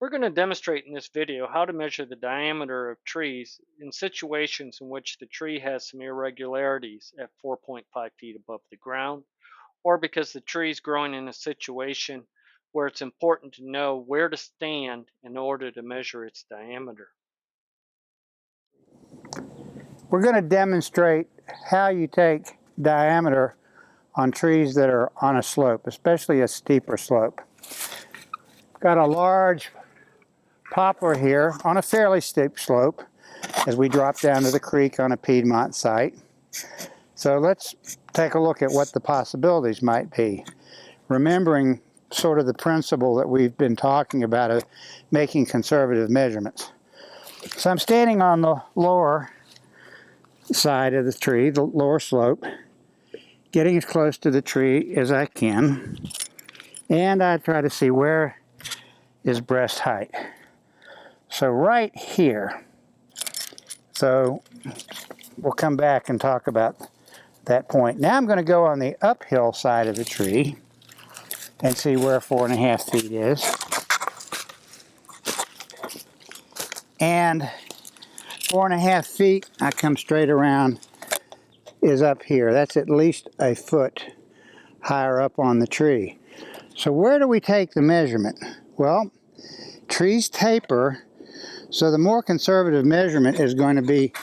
We're going to demonstrate in this video how to measure the diameter of trees in situations in which the tree has some irregularities at 4.5 feet above the ground, or because the tree is growing in a situation where it's important to know where to stand in order to measure its diameter. We're going to demonstrate how you take diameter on trees that are on a slope, especially a steeper slope. Got a large poplar here on a fairly steep slope as we drop down to the creek on a Piedmont site. So let's take a look at what the possibilities might be, remembering sort of the principle that we've been talking about of making conservative measurements. So I'm standing on the lower side of the tree, the lower slope, getting as close to the tree as I can, and I try to see where is breast height. So right here. So we'll come back and talk about that point. Now I'm going to go on the uphill side of the tree and see where 4.5 feet is. And 4.5 feet, I come straight around, is up here. That's at least a foot higher up on the tree. So where do we take the measurement? Well, trees taper, so the more conservative measurement is going to be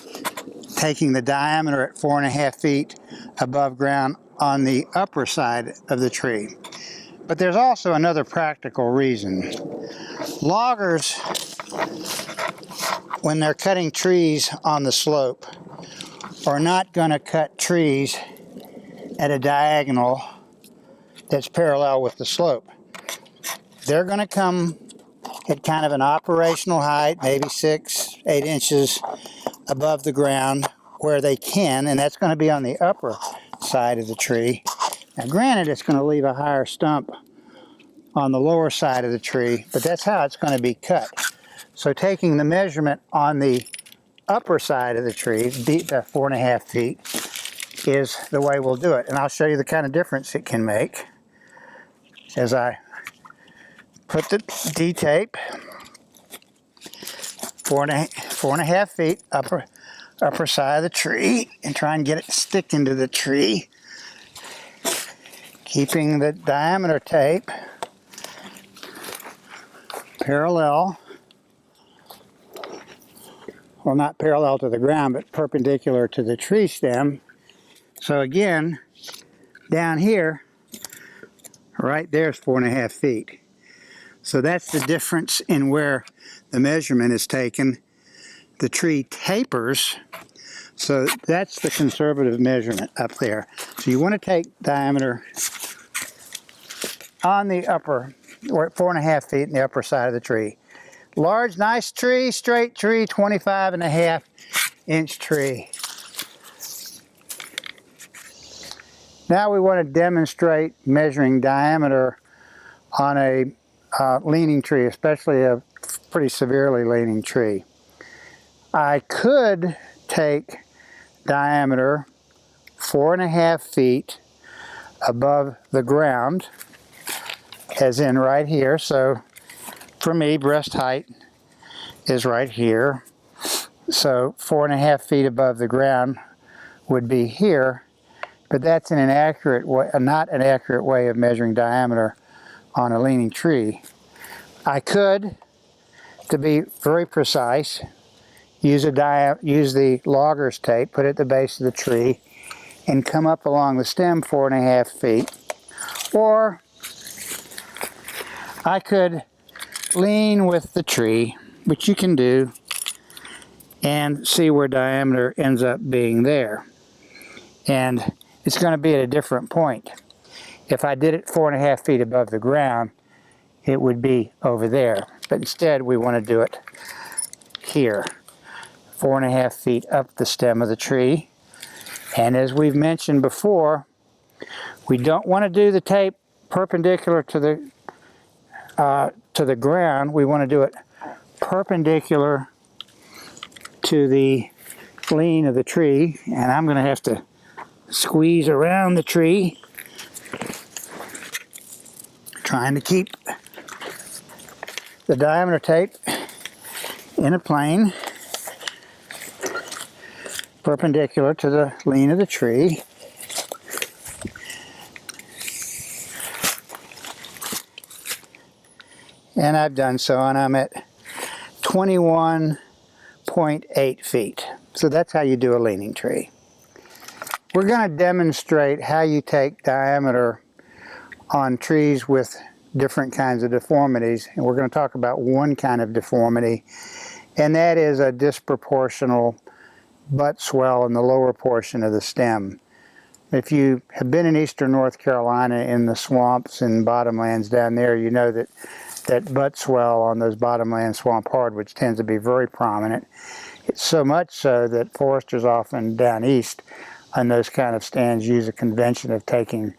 taking the diameter at 4.5 feet above ground on the upper side of the tree. But there's also another practical reason. Loggers, when they're cutting trees on the slope, are not going to cut trees at a diagonal that's parallel with the slope. They're going to come at kind of an operational height, maybe 6-8 inches above the ground where they can, and that's going to be on the upper side of the tree. Now granted, it's going to leave a higher stump on the lower side of the tree, but that's how it's going to be cut. So taking the measurement on the upper side of the tree, the 4.5 feet, is the way we'll do it. And I'll show you the kind of difference it can make as I put the D-tape, 4.5 feet upper side of the tree, and try and get it stick into the tree, keeping the diameter tape parallel, well, not parallel to the ground, but perpendicular to the tree stem. So again, down here, right there's 4.5 feet. So that's the difference in where the measurement is taken. The tree tapers, so that's the conservative measurement up there. So you want to take diameter on the upper, or at 4.5 feet in the upper side of the tree. Large, nice tree, straight tree, 25.5 inch tree. Now we want to demonstrate measuring diameter on a leaning tree, especially a pretty severely leaning tree. I could take diameter 4.5 feet above the ground, as in right here. So for me, breast height is right here. So 4.5 feet above the ground would be here, but that's an inaccurate way, not an accurate way of measuring diameter on a leaning tree. I could, to be very precise, use the logger's tape, put it at the base of the tree, and come up along the stem 4.5 feet. Or I could lean with the tree, which you can do, and see where diameter ends up being there. And it's going to be at a different point. If I did it 4.5 feet above the ground, it would be over there. But instead, we want to do it here, 4.5 feet up the stem of the tree. And as we've mentioned before, we don't want to do the tape perpendicular to the ground. We want to do it perpendicular to the lean of the tree. And I'm going to have to squeeze around the tree, trying to keep the diameter tape in a plane perpendicular to the lean of the tree. And I've done so, and I'm at 21.8 feet. So that's how you do a leaning tree. We're going to demonstrate how you take diameter on trees with different kinds of deformities, and we're going to talk about one kind of deformity, and that is a disproportional butt swell in the lower portion of the stem. If you have been in eastern North Carolina in the swamps and bottomlands down there, you know that butt swell on those bottomland swamp hardwoods tends to be very prominent. It's so much so that foresters often down east on those kind of stands use a convention of taking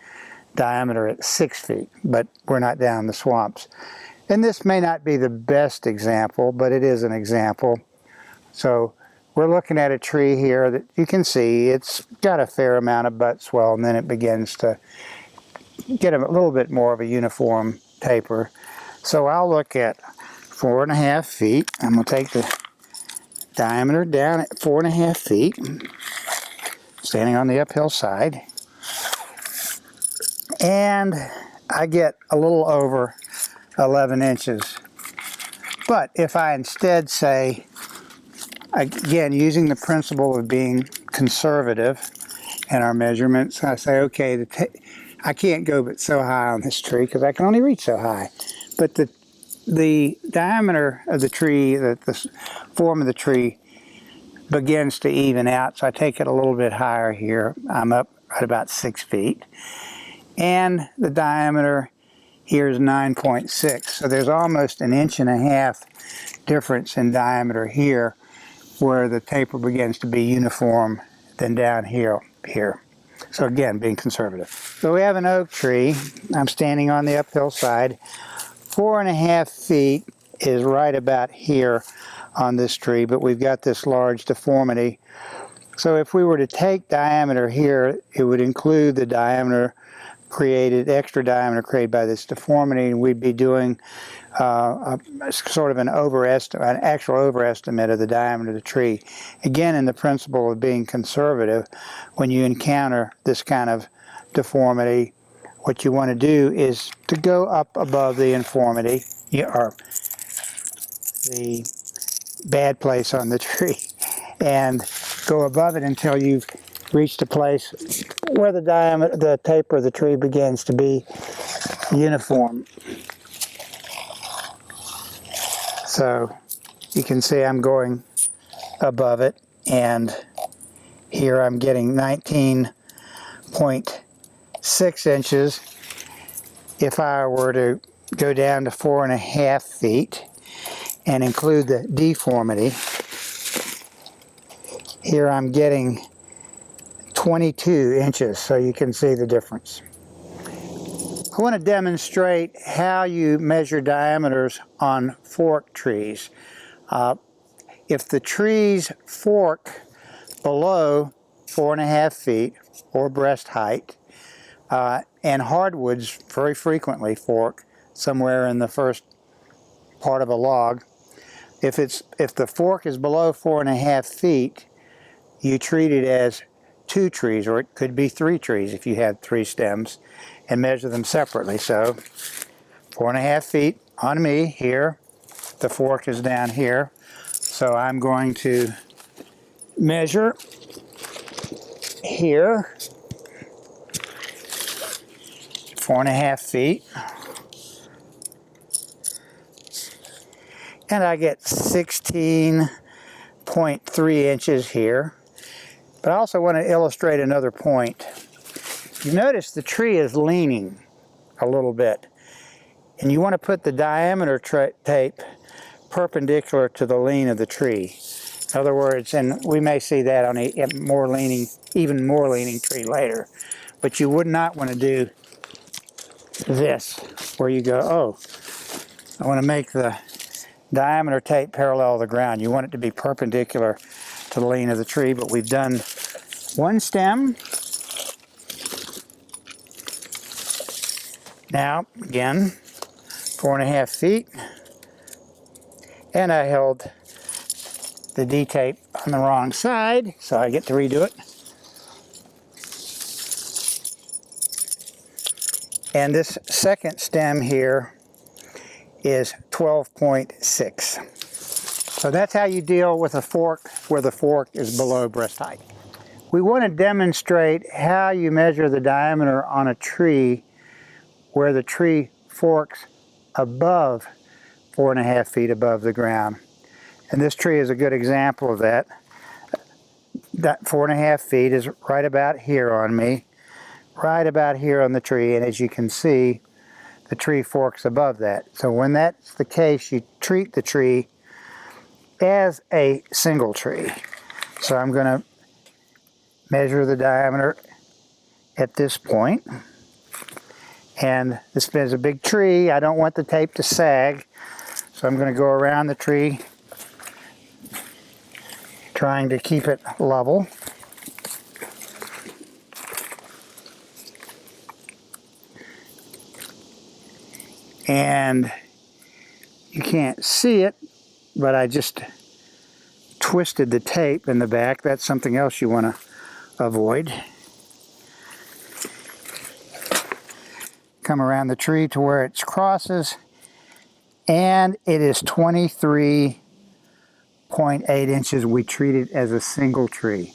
diameter at 6 feet, but we're not down in the swamps. And this may not be the best example, but it is an example. So we're looking at a tree here that you can see it's got a fair amount of butt swell, and then it begins to get a little bit more of a uniform taper. So I'll look at 4.5 feet. I'm going to take the diameter down at 4.5 feet, standing on the uphill side. And I get a little over 11 inches. But if I instead say, again, using the principle of being conservative in our measurements, I say, okay, I can't go but so high on this tree because I can only reach so high. But the diameter of the tree, the form of the tree begins to even out, so I take it a little bit higher here. I'm up at about 6 feet. And the diameter here is 9.6, so there's almost an 1.5 inch difference in diameter here, where the taper begins to be uniform than down here. So again, being conservative. So we have an oak tree. I'm standing on the uphill side. 4.5 feet is right about here on this tree, but we've got this large deformity. So if we were to take diameter here, it would include the diameter created, extra diameter created by this deformity, and we'd be doing sort of an actual overestimate of the diameter of the tree. Again, in the principle of being conservative, when you encounter this kind of deformity, what you want to do is to go up above the informity, or the bad place on the tree, and go above it until you've reached a place where the taper of the tree begins to be uniform. So you can see I'm going above it, and here I'm getting 19.6 inches. If I were to go down to 4.5 feet and include the deformity, here I'm getting 22 inches, so you can see the difference. I want to demonstrate how you measure diameters on fork trees. If the trees fork below 4.5 feet or breast height, and hardwoods very frequently fork somewhere in the first part of a log, if the fork is below 4.5 feet, you treat it as 2 trees, or it could be 3 trees if you had 3 stems, and measure them separately. So 4.5 feet on me here, the fork is down here, so I'm going to measure here 4.5 feet, and I get 16.3 inches here. But I also want to illustrate another point. You notice the tree is leaning a little bit, and you want to put the diameter tape perpendicular to the lean of the tree. In other words, and we may see that on even more leaning tree later, but you would not want to do this, where you go, oh, I want to make the diameter tape parallel to the ground. You want it to be perpendicular to the lean of the tree, but we've done one stem. Now, again, 4.5 feet, And I held the D-tape on the wrong side, so I get to redo it. And this second stem here is 12.6. So that's how you deal with a fork where the fork is below breast height. We want to demonstrate how you measure the diameter on a tree where the tree forks above 4.5 feet above the ground. And this tree is a good example of that. That 4.5 feet is right about here on me, right about here on the tree, and as you can see, the tree forks above that. So when that's the case, you treat the tree as a single tree. So I'm going to measure the diameter at this point. And this is a big tree. I don't want the tape to sag, so I'm going to go around the tree trying to keep it level. And you can't see it, but I just twisted the tape in the back. That's something else you want to avoid. Come around the tree to where it crosses, and it is 23.8 inches. We treat it as a single tree.